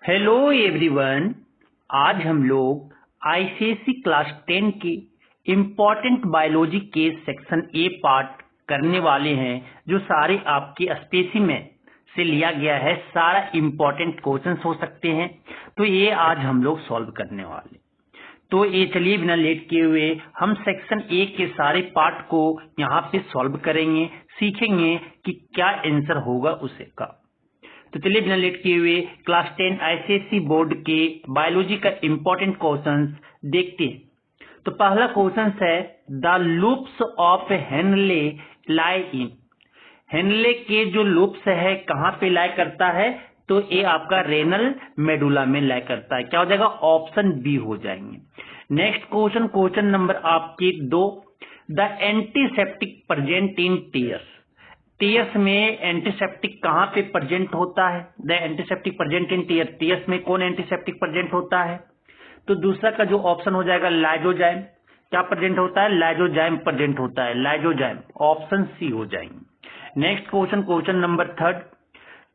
Hello everyone. आज हम लोग आईसीएसई क्लास 10 के इम्पोर्टेंट बायोलॉजी के सेक्शन ए पार्ट करने वाले हैं, जो सारे आपके स्पेसिमेन से लिया गया है। सारा इम्पोर्टेंट क्वेश्चंस हो सकते हैं, तो ये आज हम लोग सॉल्व करने वाले। तो ये चलिए बिना लेट किए हुए हम सेक्शन ए के सारे पार्ट को यहाँ पे सॉल्व करेंगे, सीखेंगे कि क्या आंसर होगा उसे का। तो चलिए बिना लेट किए हुए क्लास 10 आईसीएसई बोर्ड के बायोलॉजी का इंपॉर्टेंट क्वेश्चंस देखते हैं। तो पहला क्वेश्चन है, the loops of Henle lie in. Henle के जो लूप्स है कहाँ पे लाई करता है? तो ये आपका रेनल मेडुला में लाई करता है। क्या हो जाएगा? ऑप्शन बी हो जाएंगे। नेक्स्ट क्वेश्चन, क्वेश्चन नंबर आपके 2, the antiseptic present in tears. Tears में एंटीसेप्टिक कहाँ पे प्रेजेंट होता है? The antiseptic present in tear. Tears में कौन एंटीसेप्टिक प्रेजेंट होता है? तो दूसरा का जो ऑप्शन हो जाएगा लाइजोजाइम। क्या प्रेजेंट होता है? लाइजोजाइम प्रेजेंट होता है, लाइजोजाइम। ऑप्शन सी हो जाएंगे। नेक्स्ट क्वेश्चन, क्वेश्चन नंबर 3,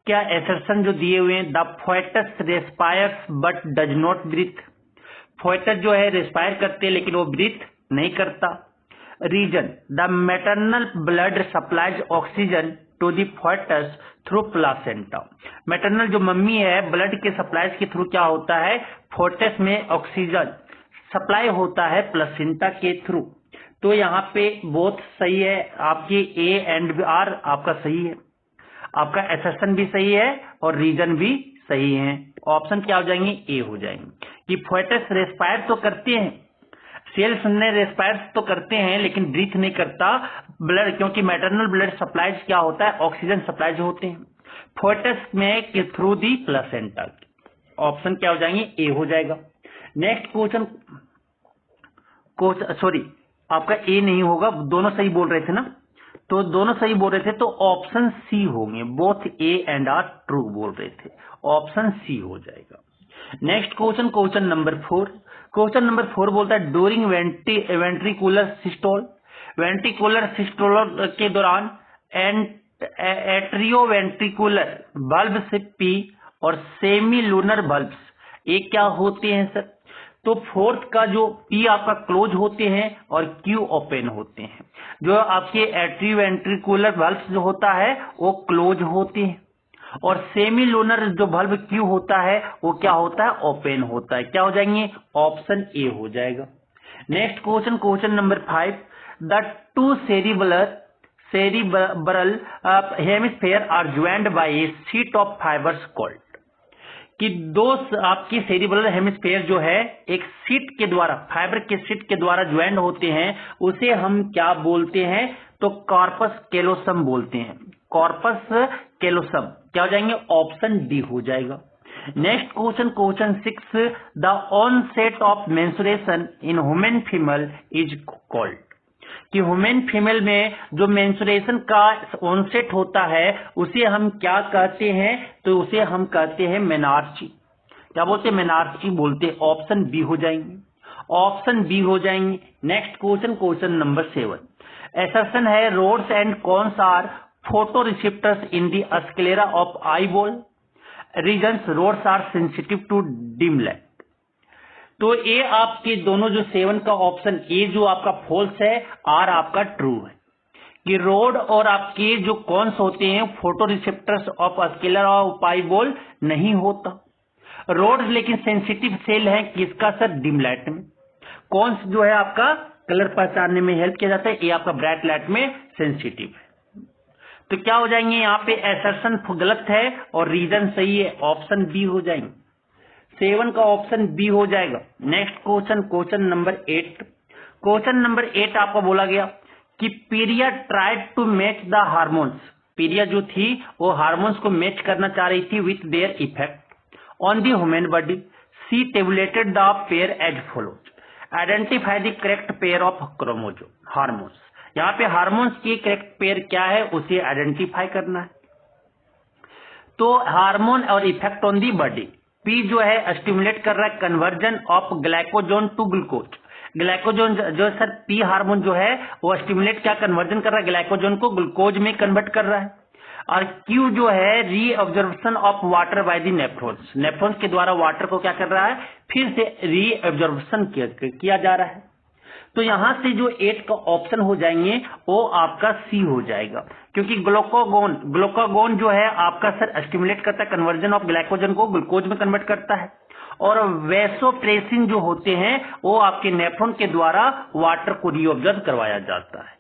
क्या एसर्शन जो दिए हुए हैं, the foetus respires but does not breathe. Foetus जो है रेस्पायर करते हैं लेकिन वो ब्रीथ नहीं करता। Reason, the maternal blood supplies oxygen to the foetus through placenta. Maternal जो मम्मी है, ब्लड के सप्लाईज के थ्रू क्या होता है? फोएटस में ऑक्सीजन सप्लाई होता है प्लासेंटा के थ्रू। तो यहाँ पे बोथ सही है, आपके ए एंड आर आपका सही है, आपका एसर्शन भी सही है और रीजन भी सही है। ऑप्शन क्या हो जाएंगे? ए हो जाएंगे कि फोएटस रेस्पायर तो करते हैं, सेल्स ने रेस्पायर तो करते हैं लेकिन ब्रीथ नहीं करता ब्लड, क्योंकि मैटरनल ब्लड सप्लाईज क्या होता है? ऑक्सीजन सप्लाईज होते हैं फोएटस में के थ्रू दी प्लासेंटा। ऑप्शन क्या हो जाएंगे? ए हो जाएगा। नेक्स्ट क्वेश्चन, सॉरी आपका ए नहीं होगा, दोनों सही बोल रहे थे ना, तो दोनों सही बोल रहे थे तो ऑप्शन सी होंगे। Both A and R true बोल रहे थे, ऑप्शन सी हो जाएगा। Next question, question number 4। Question number 4 बोलता है, during ventricular systole. Ventricular systole के दौरान एट्रियोवेंट्रिकुलर बल्ब्स पी और सेमी लूनर बल्ब्स ये क्या होते हैं सर? तो फोर्थ का जो पी आपका क्लोज होते हैं और क्यू ओपन होते हैं। जो आपके एट्रियोवेंट्रिकुलर बल्ब्स जो होता है वो क्लोज होते हैं और सेमी लूनर जो बल्ब क्यू होता है वो क्या होता है? ओपन होता है। क्या हो जाएंगे? ऑप्शन ए हो जाएगा। Next question, question number 5, the two cerebral hemisphere are joined by a sheet of fibres called. कि दो आपकी सेरिब्रल हेमिस्फीयर जो है एक शीट के द्वारा, फाइबर के शीट के द्वारा ज्वाइंड होते हैं, उसे हम क्या बोलते हैं? तो कॉर्पस कैलोसम बोलते हैं, कॉर्पस कैलोसम। क्या हो जाएंगे? ऑप्शन डी हो जाएगा। Next question, question 6, the onset of menstruation in human female is called. कि ह्यूमन फीमेल में जो मेंस्ट्रुएशन का ऑनसेट होता है उसे हम क्या कहते हैं? तो उसे हम कहते हैं मेनार्ची। क्या बोलते हैं? मेनार्ची बोलते हैं। ऑप्शन बी हो जाएंगे, ऑप्शन बी हो जाएंगे। Next question, question number 7, assertion है, rods and cones are photo receptors in the sclera of eyeball. Reasons, rods are sensitive to dim light. तो ये आपके दोनों जो 7 का ऑप्शन ए जो आपका फॉल्स है, आर आपका ट्रू है कि रोड और आपके जो कॉन्स होते हैं photo receptors of scalar of eyeball नहीं होता। रोड लेकिन सेंसिटिव सेल है किसका सर? डिम लाइट में। कॉन्स जो है आपका कलर पहचानने में हेल्प किया जाता है, ये आपका ब्राइट लाइट में सेंसिटिव है। तो क्या हो जाएंगे? यहाँ पे एसर्शन गलत है और रीजन सही है, ऑप्शन बी हो जाएंगे। 7 का ऑप्शन बी हो जाएगा। Next question, question number 8। Question number 8 आपको बोला गया कि Priya tried to match the hormones. Priya जो थी वो हार्मोन्स को मैच करना चाह रही थी with their effect on the human body. She tabulated the pair as follows, identify the correct pair of chromosome hormones. यहाँ पे हार्मोन्स की करेक्ट पेयर क्या है उसे आइडेंटिफाई करना है। तो हार्मोन और effect on the body, P जो है स्टिमुलेट कर रहा है conversion of glycogen to glucose. Glycogen जो सर पी हार्मोन जो है वो स्टिमुलेट क्या कन्वर्जन कर रहा है? ग्लाइकोजन को ग्लूकोज में कन्वर्ट कर रहा है। और क्यू जो है reabsorption of water by the nephrons, nephrons के द्वारा वाटर को क्या कर रहा है, फिर से रीअब्जॉर्प्शन किया जा रहा है। तो यहां से जो 8 का ऑप्शन हो जाएंगे वो आपका सी हो जाएगा, क्योंकि ग्लूकागोन जो है आपका सर स्टिमुलेट करता है कन्वर्जन ऑफ ग्लाइकोजन को ग्लूकोज में कन्वर्ट करता है, और वैसोप्रेसिन जो होते हैं वो आपके नेफ्रॉन के द्वारा वाटर को रीअब्जॉर्ब करवाया जाता है।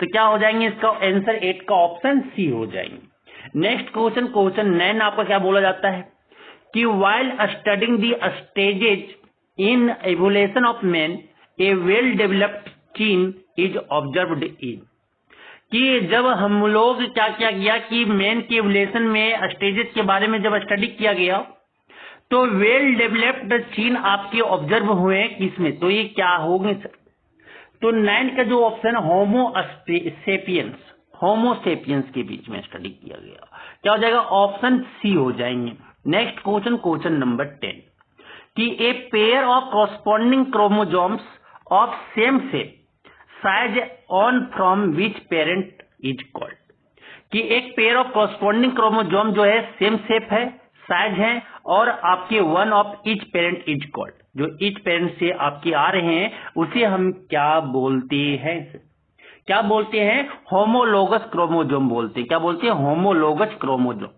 तो क्या हो जाएंगे, इसका आंसर 8 का ऑप्शन सी हो जाएंगे। नेक्स्ट क्वेश्चन 9 आपका क्या बोला जाता है कि while studying the stages in evolution of man, a well developed gene is observed in, कि जब हम लोग क्या किया गया कि मैन के एवोल्यूशन में स्टेजेस के बारे में जब स्टडी किया गया तो वेल डेवलप्ड जीन आपके ऑब्जर्व हुए किसमें, तो ये क्या होंगे सर, तो 9 का जो ऑप्शन होमोसेपियंस के बीच में स्टडी किया गया, क्या हो जाएगा, ऑप्शन सी हो जाएंगे। नेक्स्ट क्वेश्चन नंबर 10 कि a pair of corresponding chromosomes of same shape size on from which parent is called, कि एक पेयर ऑफ कॉरस्पॉन्डिंग क्रोमोसोम जो है सेम शेप है, साइज है, और आपके one of each parent is called, जो ईच पेरेंट से आपके आ रहे हैं उसे हम क्या बोलते हैं, क्या बोलते हैं, होमोलोगस क्रोमोसोम बोलते हैं। क्या बोलते हैं, होमोलोगस क्रोमोसोम,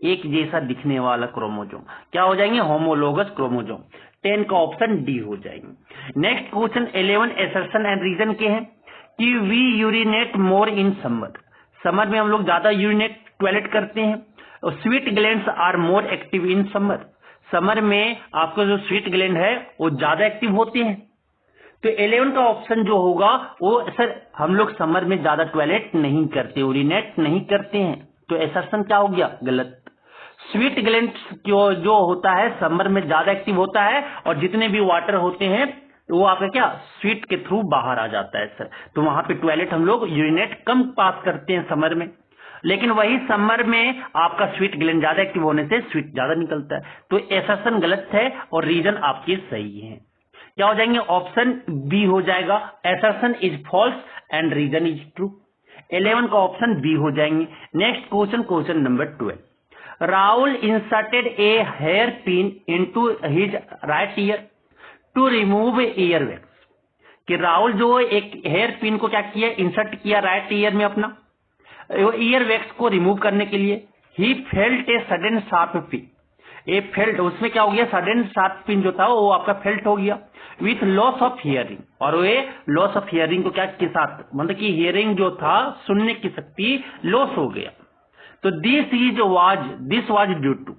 एक जैसा दिखने वाला क्रोमोसोम, क्या हो जाएंगे, होमोलोगस क्रोमोसोम। 10 का ऑप्शन डी हो जाएंगे। Next question 11 assertion and reason के हैं कि we urinate more in summer, summer में हम लोग ज्यादा यूरिनेट टॉयलेट करते हैं, और sweat glands are more active in summer, summer में आपका जो स्वीट ग्लैंड है वो ज्यादा एक्टिव होते हैं। तो 11 का ऑप्शन जो होगा वो सर हम लोग समर में ज्यादा टॉयलेट नहीं करते, यूरिनेट नहीं करते हैं, तो एसर्शन क्या हो गया, गलत। स्वीट ग्लैंड जो होता है समर में ज्यादा एक्टिव होता है, और जितने भी वाटर होते हैं वो आपका क्या स्वीट के थ्रू बाहर आ जाता है सर, तो वहां पे टॉयलेट हम लोग यूरिनेट कम पास करते हैं समर में, लेकिन वही समर में आपका स्वीट ग्लैंड ज्यादा एक्टिव होने से स्वीट ज्यादा निकलता है। तो एसर्शन गलत है और रीजन आपके सही है, क्या हो जाएंगे, ऑप्शन बी हो जाएगा, assertion is false and reason is true. 11 का ऑप्शन बी हो जाएंगे। Next question number 12, Rahul inserted a hair pin into his right ear to remove ear wax, कि राहुल जो एक हेयर पिन को क्या किया, इंसर्ट किया राइट ईयर में अपना ईयर वैक्स को रिमूव करने के लिए। He felt a sudden sharp pin, A felt उसमें क्या हो गया, सडन शार्प पिन जो था वो आपका फेल्ट हो गया विथ लॉस ऑफ हियरिंग, और वे लॉस ऑफ हियरिंग को क्या के साथ, मतलब कि हियरिंग जो था सुनने की शक्ति लॉस हो गया। तो दिस वाज ड्यू टू,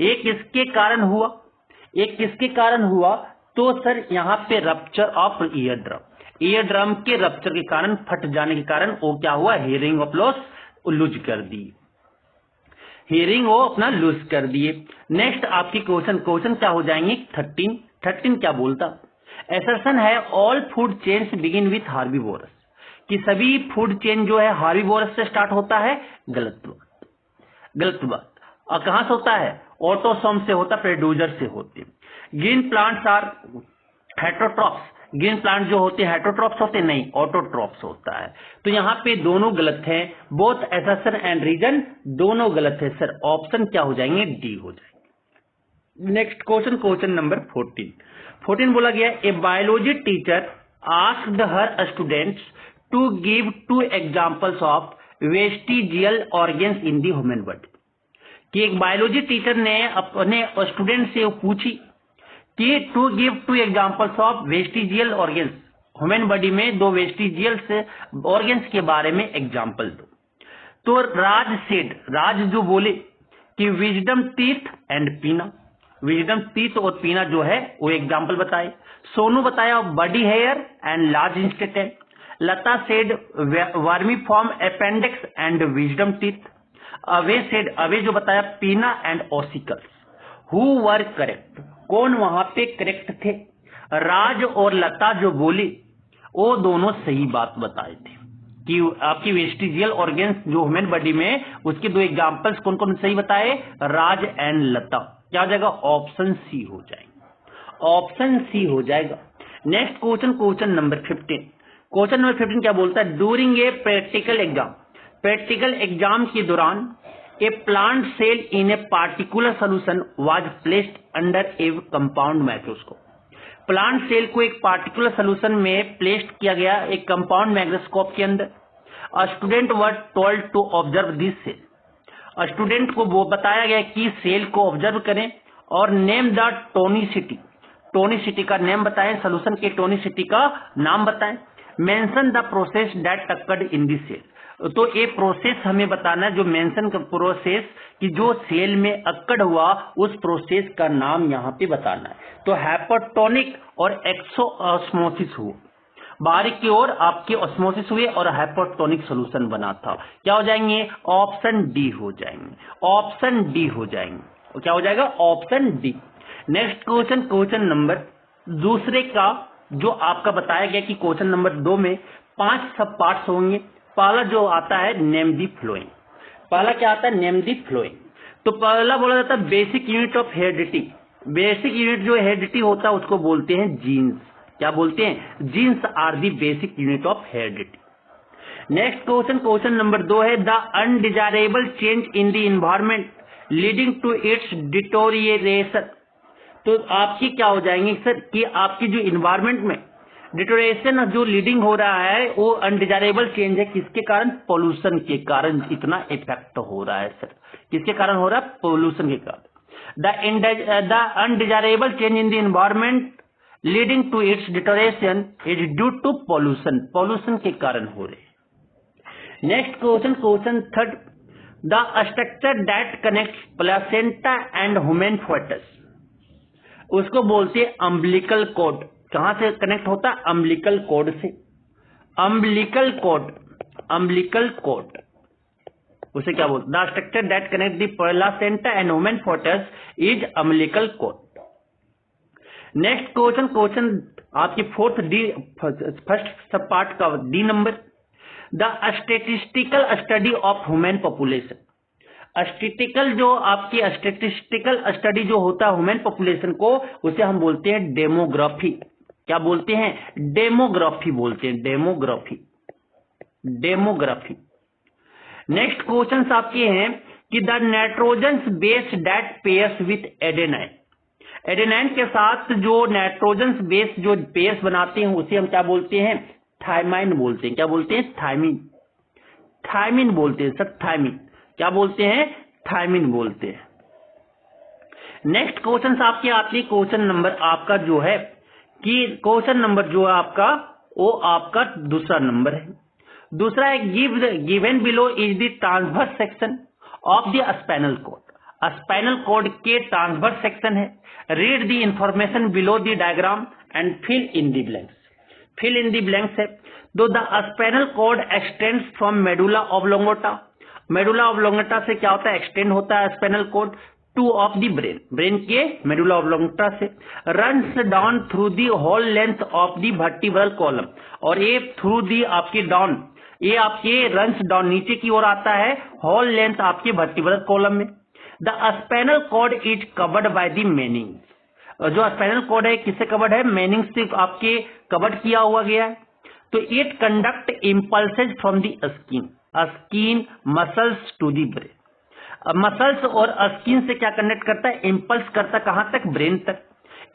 एक किसके कारण हुआ, एक किसके कारण हुआ, तो सर यहाँ पे रप्चर ऑफ ईयर ड्रम के रप्चर के कारण, फट जाने के कारण वो क्या हुआ, हियरिंग ऑफ लॉस लूज कर दी, हियरिंग वो अपना लूज कर दिए। नेक्स्ट आपकी क्वेश्चन क्या हो जाएंगे 13 क्या बोलता, एसर्शन है all food chains begin with herbivores, कि सभी फूड चेन जो है हार्बीवोरस से स्टार्ट होता है, गलत बात। और कहां से होता है, ऑटोसोम से होता, प्रोड्यूसर से होते। Green plants are heterotrophs, green plant जो होते हैं हेटरोट्रॉप्स होते नहीं, ऑटोट्रॉप्स होता है। तो यहाँ पे दोनों गलत हैं, बोथ एसर्शन एंड रीजन दोनों गलत है सर, ऑप्शन क्या हो जाएंगे, डी हो जाएंगे। नेक्स्ट क्वेश्चन नंबर 14 बोला गया, a biology teacher asked her students to give 2 examples of vestigial organs in the human body, कि एक बायोलॉजी टीचर ने अपने स्टूडेंट से पूछी कि to give 2 examples of vestigial organs, human body में 2 वेस्टिजियल ऑर्गन्स के बारे में एग्जांपल दो। तो राज जो बोले कि wisdom teeth and pinna, wisdom teeth और पीना जो है वो एग्जांपल बताए। सोनू बताया body hair and large intestine. Lata said vermiform appendix and wisdom teeth. अवे जो बताया pinna and ossicles. Who were correct, कौन वहां पे करेक्ट थे, राज और लता जो बोली वो दोनों सही बात बताए थे कि आपकी वेस्टिजियल ऑर्गन्स जो ह्यूमन बॉडी में, उसके 2 एग्जांपल्स कौन कौन सही बताए, राज एंड लता। क्या हो जाएगा, ऑप्शन सी हो जाएगा, ऑप्शन सी हो जाएगा। नेक्स्ट क्वेश्चन नंबर 15 क्या बोलता है, ड्यूरिंग ए प्रैक्टिकल एग्जाम के दौरान a plant cell in a particular solution was placed under a compound microscope. Plant cell को एक पार्टिकुलर सोल्यूशन में प्लेस्ड किया गया एक कंपाउंड माइक्रोस्कोप के अंदर। A student were told to observe this cell. Student को वो बताया गया कि सेल को ऑब्जर्व करें और नेम द टोनिसिटी। टोनिसिटी का नेम बताएं, सोल्यूशन के टोनिसिटी का नाम बताएं। Mention the process that occurred in this cell. तो ये प्रोसेस हमें बताना है, जो मेंशन का प्रोसेस कि जो सेल में अक्कड़ हुआ उस प्रोसेस का नाम यहाँ पे बताना है। तो हाइपोटोनिक और एक्सोऑस्मोसिस हुआ, बाहर की ओर आपके ऑस्मोसिस हुए और हाइपोटोनिक सॉल्यूशन बना था। क्या हो जाएंगे? ऑप्शन डी हो जाएंगे, ऑप्शन डी हो जाएंगे। तो क्या हो जाएगा? Option D. Next question, question number दूसरे का जो आपका बताया गया कि क्वेश्चन नंबर 2 में 5 सब पार्ट्स होंगे। पहला जो आता है नेम दी फ्लोइंग। पहला क्या आता है? Name the following. तो पहला बोला जाता है basic unit of heredity. Basic unit जो हेरिडिटी होता है उसको बोलते हैं जीन्स। क्या बोलते हैं? Genes are the basic unit of heredity. Next question, question number 2 है the undesirable change in the environment leading to its deterioration. तो आपकी क्या हो जाएंगे सर कि आपकी जो इन्वायरमेंट में डिटोरेशन जो लीडिंग हो रहा है वो अनडिजायरेबल चेंज है। किसके कारण? पोल्यूशन के कारण इतना इफेक्ट हो रहा है सर। किसके कारण हो रहा है? पोल्यूशन के कारण। The undesirable change in the environment leading to its deterioration is due to pollution. Pollution के कारण हो रहे। Next question, question 3, the structure that connects placenta and human foetus. उसको बोलते हैं अम्बिलिकल कॉर्ड। कहां से कनेक्ट होता है? अम्बिलिकल कॉर्ड से। अम्बिलिकल कॉर्ड, अम्बिलिकल कॉर्ड उसे क्या बोलते? The structure that connect the placenta and human foetus is umbilical cord. Next question, question आपकी 4th D, first sub part का D number, the statistical study of human population. Statistical जो आपकी statistical study जो होता है human population को, उसे हम बोलते हैं डेमोग्राफी। क्या बोलते हैं? डेमोग्राफी बोलते हैं, डेमोग्राफी, डेमोग्राफी। नेक्स्ट क्वेश्चन आपके हैं कि the nitrogen base that pairs with adenine. Adenine के साथ जो नाइट्रोजन बेस जो पेयर्स बनाते हैं उसे हम क्या बोलते हैं? थायमाइन बोलते हैं। क्या बोलते हैं? थायमिन, थायमिन बोलते हैं सर, थायमिन। क्या बोलते हैं? थायमिन बोलते हैं। नेक्स्ट क्वेश्चन आपके आते हैं, क्वेश्चन नंबर आपका जो है कि क्वेश्चन नंबर जो है आपका वो आपका दूसरा नंबर है। दूसरा है given below is the transverse section of the spinal cord. Spinal cord के ट्रांसवर्स सेक्शन है। Read the information below the diagram and fill in the blanks. Fill in the blanks है। The spinal cord extends from medulla oblongata. Medulla oblongata से क्या होता है? Extend होता है spinal cord to of the brain. Brain के medulla oblongata से runs down through the whole length of the vertebral column. और ये थ्रू दी आपकी डाउन, ये आपके रन्स डाउन नीचे की ओर आता है होल लेंथ आपके वर्टिब्रल कॉलम में। The spinal cord is covered by the meninges. जो स्पाइनल कॉर्ड है किससे कवर्ड है? मेनिंग्स से आपके कवर्ड किया हुआ गया है। तो it conduct impulses from the skin, skin muscles to the brain. Muscles और स्किन से क्या कनेक्ट करता है? इंपल्स करता कहां तक? ब्रेन तक।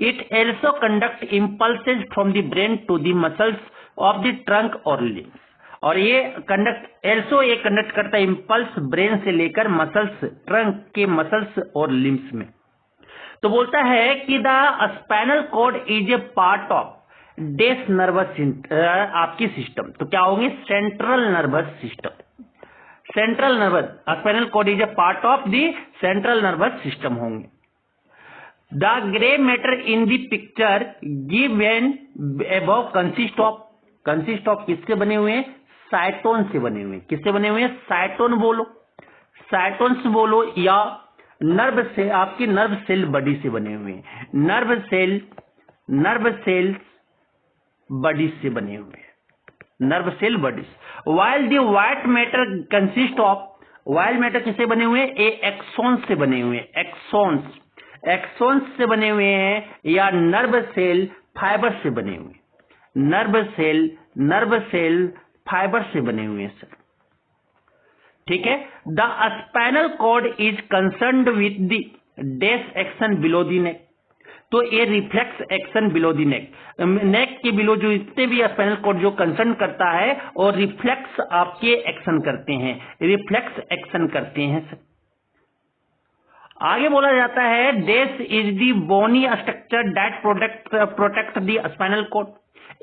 It also conduct impulses from the brain to the muscles of the trunk और लिम्स। और ये कंडक्ट एल्सो ये कंडक्ट करता है इम्पल्स ब्रेन से लेकर मसल्स, ट्रंक के मसल्स और लिम्स में। तो बोलता है कि the spinal cord is a part of dash nervous आपकी सिस्टम। तो क्या होंगे? Central nervous system. Central nervous, spinal cord is a part of the central nervous system होंगे। The grey matter in the picture given above consist of किससे बने हुए हैं? साइटोन से बने हुए हैं। किससे बने हुए हैं? साइटोन बोलो, साइटोन्स बोलो, या नर्व से आपकी नर्व सेल बॉडी से बने हुए हैं। नर्व सेल बॉडी से बने हुए हैं, nerve cell bodies. While the white matter consist of, while matter किससे बने हुए हैं? एक्सॉन्स से बने हुए हैं। एक्सॉन्स से बने हुए हैं या नर्व सेल फाइबर से बने हुए हैं। नर्व सेल फाइबर से बने हुए हैं सर। ठीक है। The spinal cord is concerned with the dash action below the neck, तो ये reflex action below the neck, neck के बिलो जो इतने भी स्पाइनल कॉर्ड जो कंसर्न करता है और रिफ्लेक्स आपके एक्शन करते हैं, रिफ्लेक्स एक्शन करते हैं। आगे बोला जाता है dash is the bony structure that protect the spinal cord,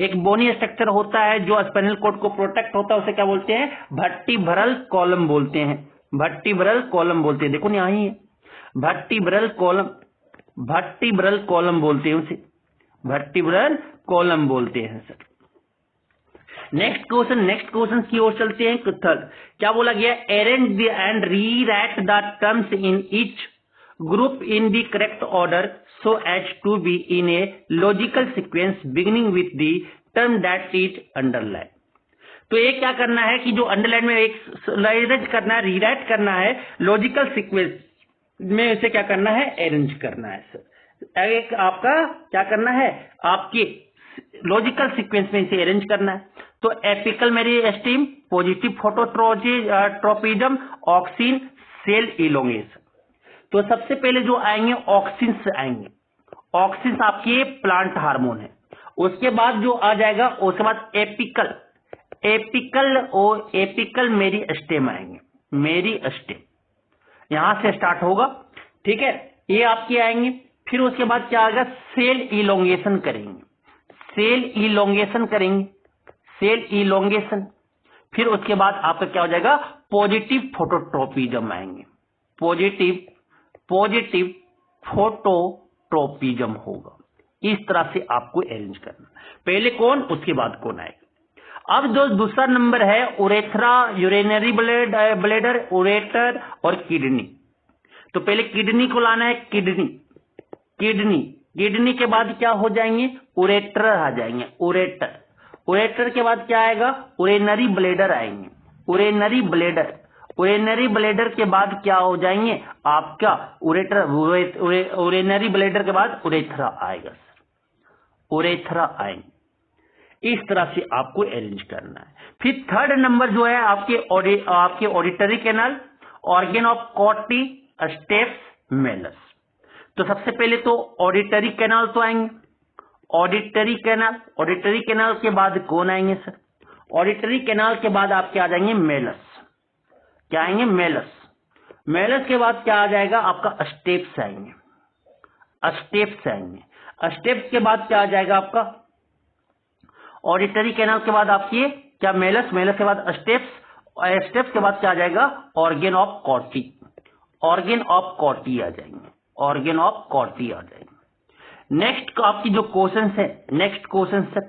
एक बोनी स्ट्रक्चर होता है जो स्पाइनल कॉर्ड को प्रोटेक्ट होता है, उसे क्या बोलते हैं, वर्टिब्रल कॉलम बोलते हैं, वर्टिब्रल कॉलम बोलते हैं। देखो यहाँ ही है वर्टिब्रल कॉलम, वर्टिब्रल कॉलम बोलते हैं उसे, वर्टिब्रल कॉलम बोलते हैं सर। नेक्स्ट क्वेश्चन की ओर चलते हैं। थर्ड क्या बोला गया, arrange and rewrite the terms in each group in the correct order so as to be in a logical sequence beginning with the term that is underline. तो ये क्या करना है कि जो अंडरलाइन में एक अरेंज करना है, रीराइट करना है, लॉजिकल सीक्वेंस में इसे क्या करना है, अरेंज करना है सर। एक आपका क्या करना है, आपके लॉजिकल सीक्वेंस में इसे अरेंज करना है। तो apical meristem, positive phototropism, auxin, cell elongation. तो सबसे पहले जो आएंगे ऑक्सिन्स आएंगे, ऑक्सिन्स आपके प्लांट हार्मोन है। उसके बाद जो आ जाएगा, उसके बाद एपिकल, एपिकल और एपिकल मेरिस्टेम आएंगे, मेरिस्टेम यहां से स्टार्ट होगा, ठीक है, ये आपके आएंगे। फिर उसके बाद क्या आएगा, सेल इलोंगेशन करेंगे, सेल इलोंगेशन करेंगे, सेल इलोंगेशन। फिर उसके बाद आपका क्या हो जाएगा, पॉजिटिव फोटोट्रोपिज्म आएंगे, पॉजिटिव फोटोट्रोपिज्म होगा। इस तरह से आपको अरेंज करना, पहले कौन उसके बाद कौन आएगा। अब जो दूसरा नंबर है उरेथ्रा, यूरिनरी ब्लैडर, उरेटर और किडनी। तो पहले किडनी को लाना है, किडनी, किडनी, किडनी के बाद क्या हो जाएंगे, उरेटर आ जाएंगे, उरेटर, उरेटर के बाद क्या आएगा, उरेनरी ब्लैडर आएंगे, उरेनरी ब्लैडर, उरेनरी ब्लैडर के बाद क्या हो जाएंगे आपका उरेटर, उरेनरी ब्लैडर के बाद उरेथ्रा आएगा, उरेथ्रा आएंगे। इस तरह से आपको अरेंज करना है। फिर थर्ड नंबर जो है आपके auditory canal, organ of कॉटी, steps, Malus. तो सबसे पहले तो ऑडिटरी कैनाल तो आएंगे, ऑडिटरी कैनाल, ऑडिटरी कैनाल के बाद कौन आएंगे सर, ऑडिटरी कैनाल के बाद आपके आ जाएंगे मेलस, क्या आएंगे, मेलस, मेलस के बाद क्या आ जाएगा आपका स्टेप्स आएंगे, स्टेप्स आएंगे, स्टेप्स के बाद क्या आ जाएगा आपका ऑडिटरी कैनाल के बाद आपकी क्या मेलस, मेलस के बाद स्टेप्स, स्टेप्स के बाद क्या आ जाएगा organ of Corti, organ of Corti आ जाएंगे, ऑर्गन ऑफ कॉटी आ जाएंगे। नेक्स्ट आपकी जो क्वेश्चन है, नेक्स्ट क्वेश्चन है,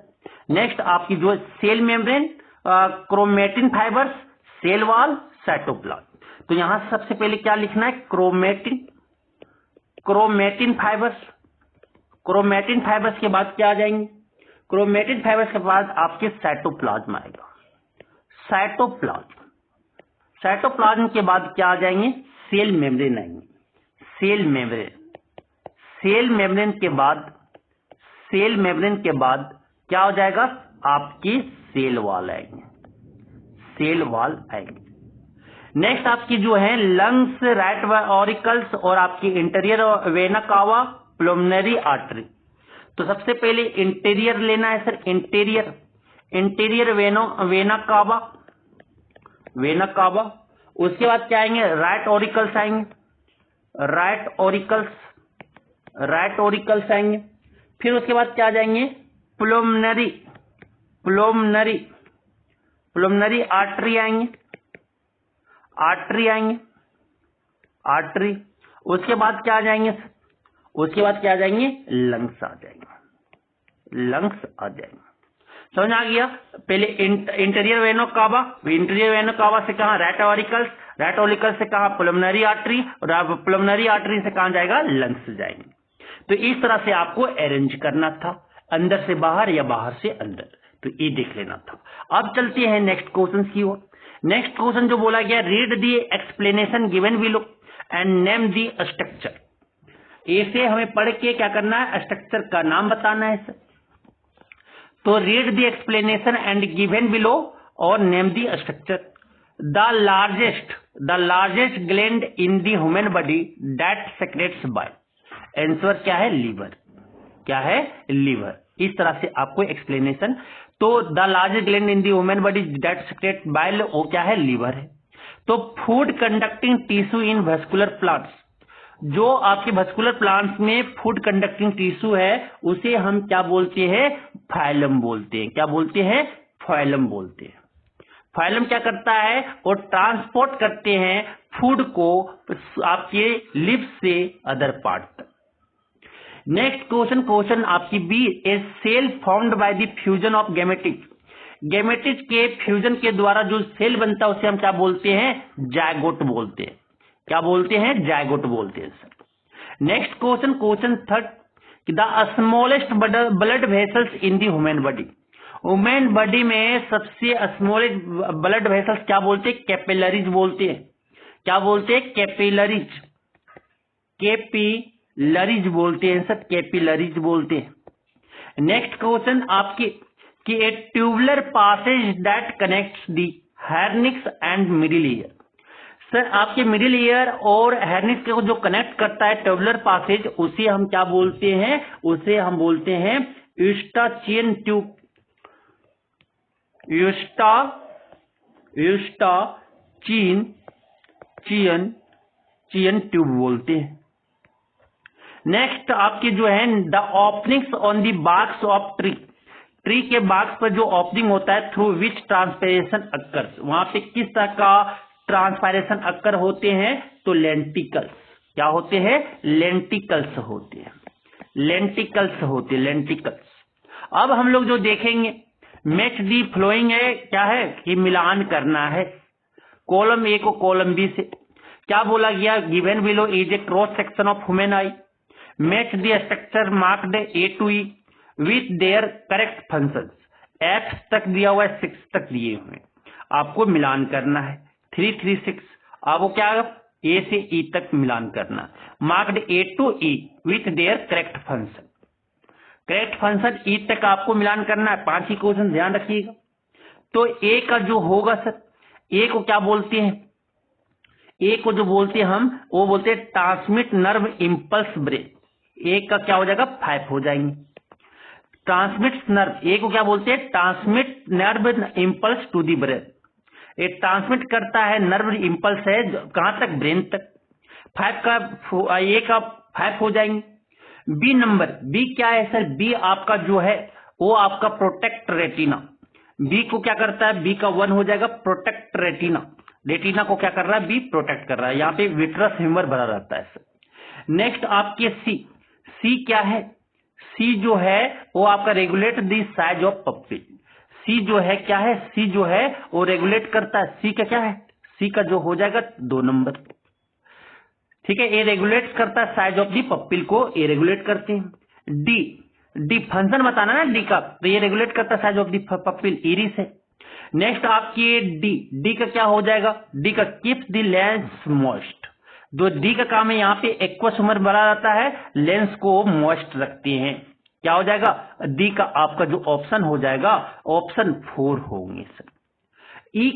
नेक्स्ट आपकी जो cell membrane, chromatin fibres, cell wall, cytoplasm. तो यहां सबसे पहले क्या लिखना है, chromatin, chromatin fibres, chromatin fibres के बाद क्या आ जाएंगे, क्रोमेटिन फाइबर्स के बाद आपके साइटोप्लाज्म आएगा, साइटोप्लाज्म, साइटोप्लाज्म के बाद क्या आ जाएंगे, सेल मेम्ब्रेन आएंगे, सेल मेम्ब्रेन, सेल मेम्ब्रेन के बाद, सेल मेम्ब्रेन के बाद क्या हो जाएगा आपकी सेल वॉल आएंगे, सेल वॉल आएंगे। नेक्स्ट आपकी जो है लंग्स, राइट ऑरिकल्स और आपकी इंटीरियर वेना कावा, प्लुमनरी आर्टरी। तो सबसे पहले इंटीरियर लेना है sir, interior, interior vena cava, vena cava. उसके बाद क्या आएंगे, राइट ऑरिकल्स आएंगे, राइट ऑरिकल्स, राइट ऑरिकल्स आएंगे। फिर उसके बाद क्या आ जाएंगे, प्लुमनरी, प्लुमनरी, प्लुमनरी आर्टरी आएंगे, आर्टरी आएंगे, आर्टरी। उसके बाद क्या आ जाएंगे, उसके बाद क्या आ जाएंगे, लंग्स आ जाएंगे, लंग्स आ जाएंगे। समझ आ गया। पहले इंटीरियर वेनो कावा, इंटीरियर वेनो कावा से कहा राइट ऑरिकल्स, राइट ऑरिकल्स से कहा प्लुमनरी आर्टरी, और प्लुमनरी आर्टरी से कहा जाएगा, लंग्स जाएंगे। तो इस तरह से आपको अरेंज करना था, अंदर से बाहर या बाहर से अंदर, तो ये देख लेना था। अब चलते हैं नेक्स्ट क्वेश्चन की ओर। नेक्स्ट क्वेश्चन जो बोला गया, read the explanation given below and name the structure. इसे हमें पढ़ के क्या करना है, स्ट्रक्चर का नाम बताना है सर। तो read the explanation and given below और name the structure. The largest the largest gland in the human body that secretes bile. Answer क्या है? लीवर। क्या है? लीवर। इस तरह से आपको एक्सप्लेनेशन। तो the largest gland in the human body that secrete bile, वो क्या है? लीवर है। तो food conducting tissue in vascular plants, जो आपके वैस्कुलर प्लांट्स में फूड कंडक्टिंग टिश्यू है उसे हम क्या बोलते हैं? फाइलम बोलते हैं। क्या बोलते हैं? फाइलम बोलते हैं। फाइलम क्या करता है? वो ट्रांसपोर्ट करते हैं फूड को आपके लिप्स से अदर पार्ट तक। नेक्स्ट क्वेश्चन आपकी B, a cell formed by the fusion of gametes. Gametes के फ्यूजन के द्वारा जो सेल बनता है उसे हम क्या बोलते हैं? जायगोट बोलते हैं। क्या बोलते हैं? जायगोट बोलते हैं sir. Next question third, the smallest blood vessels in the human body. Human body में सबसे स्मॉलेस्ट ब्लड वेसल्स क्या बोलते हैं? कैपिलरीज बोलते हैं। क्या बोलते हैं? कैपिलरीज। कैपिलरीज बोलते हैं सर, कैपिलरीज बोलते हैं। नेक्स्ट क्वेश्चन आपके कि a tubular passage that connects the pharynx and middle ear. Sir आपके मिडिल ईयर और हार्निक्स को जो कनेक्ट करता है ट्यूबुलर पासेज, उसे हम क्या बोलते हैं? उसे हम बोलते हैं यूस्टाचियन ट्यूब। यूस्टाचियन ट्यूब बोलते हैं। नेक्स्ट आपके जो है the openings on the barks of tree. Tree के बार्क्स पर जो ओपनिंग होता है थ्रू विच ट्रांसपायरेशन अक्कर्स, वहां पे किस तरह का ट्रांसपायरेशन अक्कर होते हैं? तो लेंटिकल्स। क्या होते हैं? लेंटिकल्स होते हैं। लेंटिकल्स होते हैं, लेंटिकल्स। अब हम लोग जो देखेंगे मैच दी फ्लोइंग है, क्या है? कि मिलान करना है कॉलम ए को कॉलम बी से। क्या बोला गया? Given below is a cross section of human eye, match the structure marked A to E with their correct functions. F तक दिया हुआ है, 6 तक दिए हुए हैं, आपको मिलान करना है 3 3 6। आपको क्या ए से ई तक मिलान करना, marked A to E with their correct function. Correct function E तक आपको मिलान करना है। 5 ही क्वेश्चन ध्यान रखिएगा। तो ए का जो होगा सर, ए को क्या बोलते हैं? ए को जो बोलते हैं हम, वो बोलते हैं ट्रांसमिट नर्व इम्पल्स ब्रेन। ए का क्या हो जाएगा? 5 हो जाएंगे। ट्रांसमिट नर्व, ए को क्या बोलते हैं? Transmit nerve impulse to the brain. ये ट्रांसमिट करता है, नर्व इम्पल्स है कहां तक? ब्रेन तक। 5 का ए का 5 हो जाएंगे। बी नंबर, बी क्या है सर? बी आपका जो है वो आपका प्रोटेक्ट रेटिना। बी को क्या करता है? बी का 1 हो जाएगा प्रोटेक्ट रेटिना। रेटिना को क्या कर रहा है? बी प्रोटेक्ट कर रहा है। यहाँ पे विट्रस ह्यूमर भरा रहता है सर। नेक्स्ट आपके सी, सी क्या है? सी जो है वो आपका रेगुलेट दी साइज ऑफ पप्पी। सी जो है क्या है? सी जो है वो रेगुलेट करता है। सी का क्या है? सी का जो हो जाएगा 2 नंबर। ठीक है, ए रेगुलेट करता है साइज ऑफ दी पप्पिल को, ए रेगुलेट करते हैं। डी, डी फंक्शन बताना ना डी का, तो ये रेगुलेट करता है साइज ऑफ दी पप्पिल, इरिस है। नेक्स्ट आपकी डी, डी का क्या हो जाएगा? डी का कीप्स दी लेंस मॉइस्ट। जो डी का काम है यहाँ पे एक्वस ह्यूमर बना रहता है, लेंस को मॉइस्ट रखते हैं। क्या हो जाएगा? डी का आपका जो ऑप्शन हो जाएगा ऑप्शन 4 होंगे सर। ई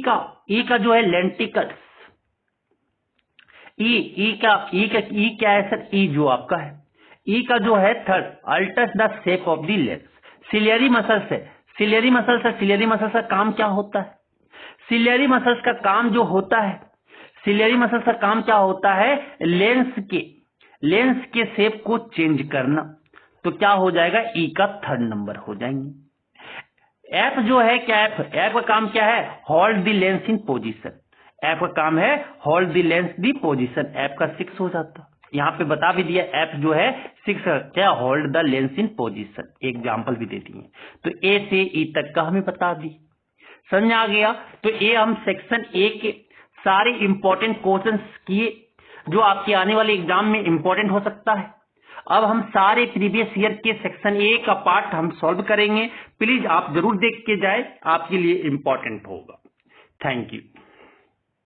का जो है लेंटिकल्स। ई क्या है सर? ई जो आपका है, ई का जो है third, altars the shape of the lens. Ciliary muscles है। सिलियरी मसल्स का काम क्या होता है? सिलियरी मसल्स का काम जो होता है, सिलियरी मसल्स का काम क्या होता है? लेंस के शेप को चेंज करना। तो क्या हो जाएगा? ई का 3rd नंबर हो जाएंगे। एफ जो है क्या? एफ का काम क्या है? Hold the lens in position. F का काम है hold the lens the position. F का 6 हो जाता। यहाँ पे बता भी दिया एफ जो है 6 क्या? Hold the lens in position. Example भी दे दिए। तो ए से ई तक का हमें बता दी। समझ आ गया? तो ये हम सेक्शन ए के सारे इंपॉर्टेंट क्वेश्चंस किए जो आपके आने वाले एग्जाम में इंपॉर्टेंट हो सकता है। अब हम सारे प्रीवियस ईयर के सेक्शन ए का पार्ट हम सॉल्व करेंगे। प्लीज आप जरूर देख के जाए, आपके लिए इंपॉर्टेंट होगा। Thank you.